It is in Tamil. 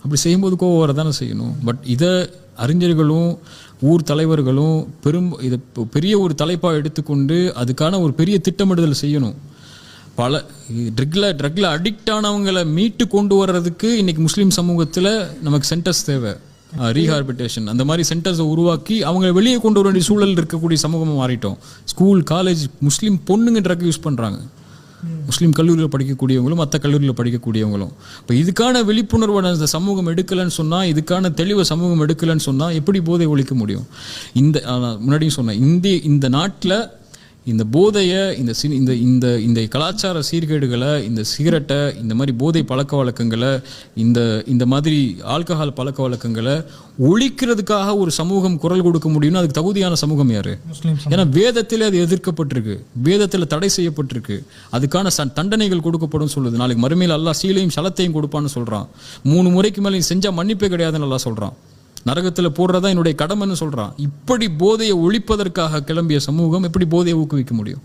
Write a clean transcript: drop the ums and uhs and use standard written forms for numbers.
அப்படி செய்யும்போது கோவம் வரதானே செய்யணும். பட் இதை அறிஞர்களும் ஊர் தலைவர்களும் இதை பெரிய ஒரு தலைப்பாக எடுத்துக்கொண்டு அதுக்கான ஒரு பெரிய திட்டமிடுதல் செய்யணும். பல ட்ரக்ல அடிக்ட் ஆனவங்களை மீட்டு கொண்டு வர்றதுக்கு இன்னைக்கு முஸ்லீம் சமூகத்தில் நமக்கு சென்டர்ஸ் தேவை, ரீஹாபிலிட்டேஷன் அந்த மாதிரி சென்டர்ஸை உருவாக்கி அவங்களை வெளியே கொண்டு வர வேண்டிய சூழல் இருக்கக்கூடிய சமூகமாக மாறிட்டோம். ஸ்கூல் காலேஜ் முஸ்லீம் பொண்ணுங்க ட்ரக் யூஸ் பண்ணுறாங்க, முஸ்லீம் கல்லூரியில் படிக்கக்கூடியவங்களும் மற்ற கல்லூரியில் படிக்கக்கூடியவங்களும். இப்போ இதுக்கான விழிப்புணர்வை அந்த சமூகம் எடுக்கலைன்னு சொன்னால், இதுக்கான தெளிவை சமூகம் எடுக்கலைன்னு சொன்னால் எப்படி போதை ஒழிக்க முடியும்? முன்னாடியும் சொன்னேன், இந்த நாட்டில் இந்த போதையை இந்த கலாச்சார சீர்கேடுகளை, இந்த சிகரெட்டை, இந்த மாதிரி போதை பழக்க வழக்கங்களை, இந்த மாதிரி ஆல்கஹால் பழக்க வழக்கங்களை ஒழிக்கிறதுக்காக ஒரு சமூகம் குரல் கொடுக்க முடியும்னா அதுக்கு தகுதியான சமூகம் யாரு? ஏன்னா வேதத்தில் அது எதிர்க்கப்பட்டிருக்கு, வேதத்தில் தடை செய்யப்பட்டிருக்கு, அதுக்கான தண்டனைகள் கொடுக்கப்படும் சொல்லுது. நாளைக்கு மறுமையில் அல்லாஹ் சீலையும் சலத்தையும் கொடுப்பான்னு சொல்றான். 3 முறைக்கு மேலே செஞ்சா மன்னிப்பே கிடையாதுன்னு அல்லாஹ் சொல்றான். நரகத்தில் போடுறதா என்னுடைய கடமைன்னு சொல்றான். இப்படி போதையை ஒழிப்பதற்காக கிளம்பிய சமூகம் எப்படி போதையை ஊக்குவிக்க முடியும்?